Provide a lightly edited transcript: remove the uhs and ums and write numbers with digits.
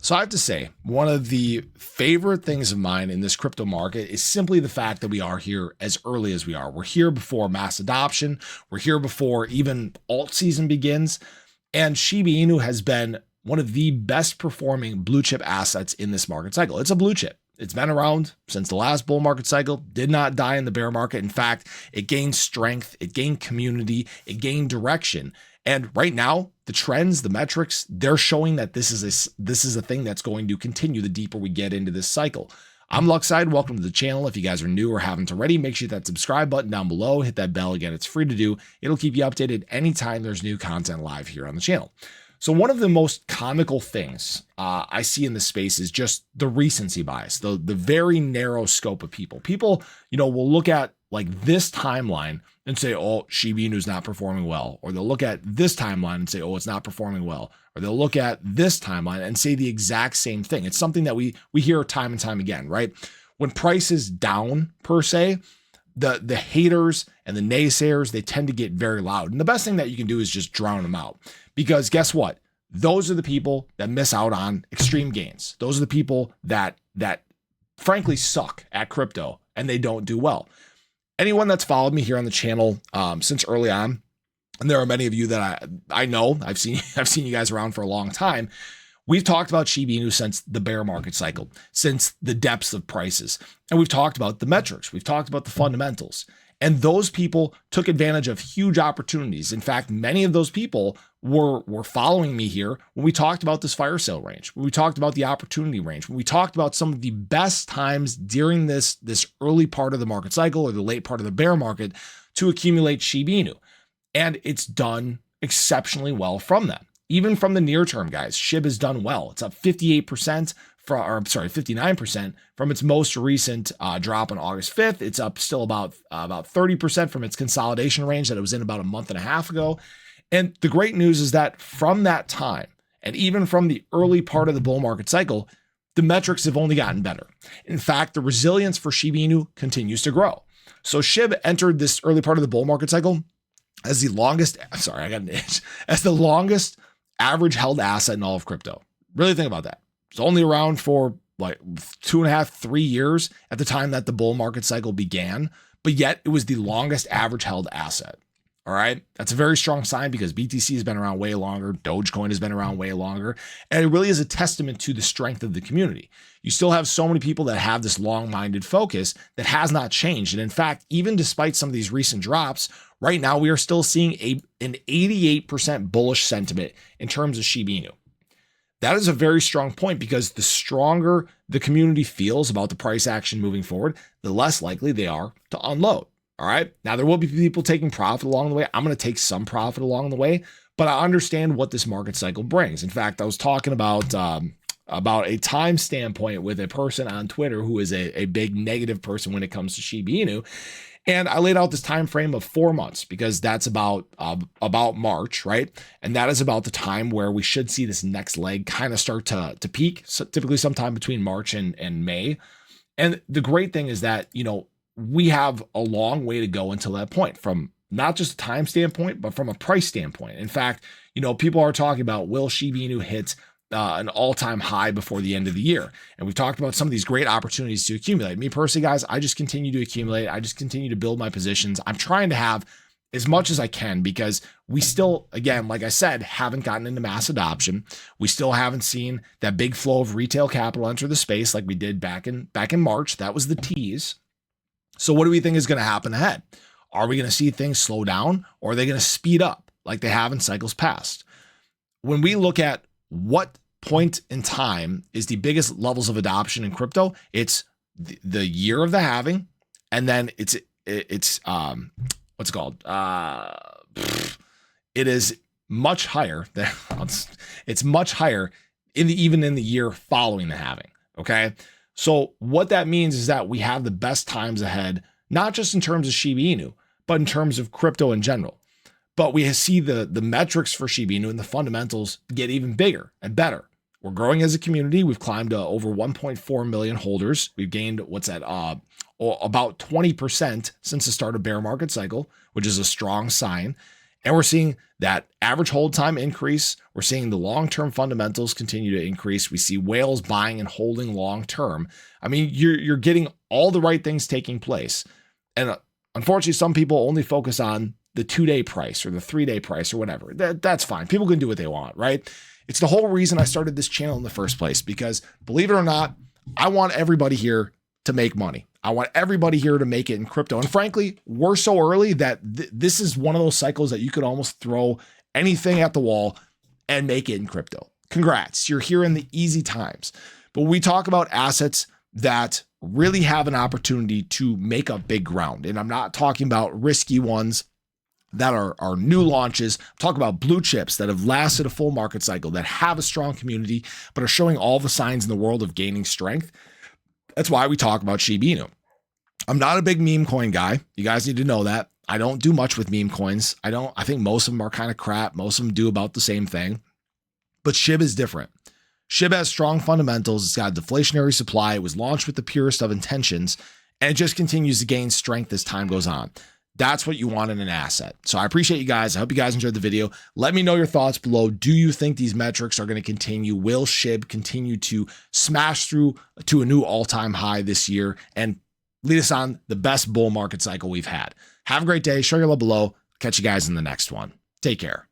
So I have to say, one of the favorite things of mine in this crypto market is simply the fact that we are here as early as we are. We're here before mass adoption. We're here before even alt season begins. And Shiba Inu has been one of the best performing blue chip assets in this market cycle. It's a blue chip. It's been around since the last bull market cycle, did not die in the bear market. In fact, it gained strength, it gained community, it gained direction. And right now, the trends, the metrics, they're showing that this is a thing that's going to continue the deeper we get into this cycle. I'm Luckside. Welcome to the channel. If you guys are new or haven't already, make sure you hit that subscribe button down below. Hit that bell. Again, it's free to do. It'll keep you updated anytime there's new content live here on the channel. So one of the most comical things I see in this space is just the recency bias, the very narrow scope of people. People, will look at like this timeline and say, oh, Shiba Inu is not performing well. Or they'll look at this timeline and say, oh, it's not performing well. Or they'll look at this timeline and say the exact same thing. It's something that we hear time and time again, right? When price is down per se, the haters and the naysayers, they tend to get very loud. And the best thing that you can do is just drown them out. Because guess what? Those are the people that miss out on extreme gains. Those are the people that frankly suck at crypto and they don't do well. Anyone that's followed me here on the channel since early on, and there are many of you that I know, I've seen you guys around for a long time. We've talked about Shiba Inu since the bear market cycle, since the depths of prices. And we've talked about the metrics. We've talked about the fundamentals. And those people took advantage of huge opportunities. In fact, many of those people were following me here when we talked about this fire sale range, when we talked about the opportunity range, when we talked about some of the best times during this early part of the market cycle or the late part of the bear market to accumulate Shiba Inu. And it's done exceptionally well from that. Even from the near term, guys, SHIB has done well. It's up 59% from its most recent drop on August 5th. It's up still about 30% from its consolidation range that it was in about a month and a half ago. And the great news is that from that time, and even from the early part of the bull market cycle, the metrics have only gotten better. In fact, the resilience for Shiba Inu continues to grow. So SHIB entered this early part of the bull market cycle as the longest, as the longest average held asset in all of crypto. Really think about that. It's only around for like 2.5, 3 years at the time that the bull market cycle began, but yet it was the longest average held asset. All right. That's a very strong sign because BTC has been around way longer. Dogecoin has been around way longer. And it really is a testament to the strength of the community. You still have so many people that have this long-minded focus that has not changed. And in fact, even despite some of these recent drops, right now we are still seeing an 88% bullish sentiment in terms of Shiba Inu. That is a very strong point because the stronger the community feels about the price action moving forward, the less likely they are to unload. All right. Now, there will be people taking profit along the way. I'm going to take some profit along the way, but I understand what this market cycle brings. In fact, I was talking about a time standpoint with a person on Twitter who is a big negative person when it comes to Shiba Inu. And I laid out this time frame of 4 months because that's about March, right? And that is about the time where we should see this next leg kind of start to peak, so typically sometime between March and May. And the great thing is that, we have a long way to go until that point, from not just a time standpoint, but from a price standpoint. In fact, people are talking about, will Shiba Inu hit an all-time high before the end of the year? And we've talked about some of these great opportunities to accumulate. Me personally, guys, I just continue to accumulate. I just continue to build my positions. I'm trying to have as much as I can because we still, again, like I said, haven't gotten into mass adoption. We still haven't seen that big flow of retail capital enter the space like we did back in March. That was the tease. So what do we think is going to happen ahead? Are we going to see things slow down, or are they going to speed up like they have in cycles past? When we look at what point in time is the biggest levels of adoption in crypto, it's the year of the halving, and then it's what's it called? It is much higher than it's much higher even in the year following the halving. Okay. So what that means is that we have the best times ahead, not just in terms of Shiba Inu, but in terms of crypto in general. But we see the metrics for Shiba Inu and the fundamentals get even bigger and better. We're growing as a community. We've climbed to over 1.4 million holders. We've gained about 20% since the start of bear market cycle, which is a strong sign. And we're seeing that average hold time increase. We're seeing the long-term fundamentals continue to increase. We see whales buying and holding long-term. I mean, you're getting all the right things taking place. And unfortunately, some people only focus on the 2-day price or the 3-day price or whatever. That's fine. People can do what they want, right? It's the whole reason I started this channel in the first place, because believe it or not, I want everybody here to make money. I want everybody here to make it in crypto. And frankly, we're so early that this is one of those cycles that you could almost throw anything at the wall and make it in crypto. Congrats. You're here in the easy times. But we talk about assets that really have an opportunity to make up big ground. And I'm not talking about risky ones that are new launches. I'm talking about blue chips that have lasted a full market cycle, that have a strong community, but are showing all the signs in the world of gaining strength. That's why we talk about Shiba Inu. I'm not a big meme coin guy. You guys need to know that. I don't do much with meme coins. I think most of them are kind of crap. Most of them do about the same thing. But SHIB is different. SHIB has strong fundamentals. It's got a deflationary supply. It was launched with the purest of intentions, and it just continues to gain strength as time goes on. That's what you want in an asset. So I appreciate you guys. I hope you guys enjoyed the video. Let me know your thoughts below. Do you think these metrics are going to continue? Will SHIB continue to smash through to a new all-time high this year and lead us on the best bull market cycle we've had? Have a great day. Show your love below. Catch you guys in the next one. Take care.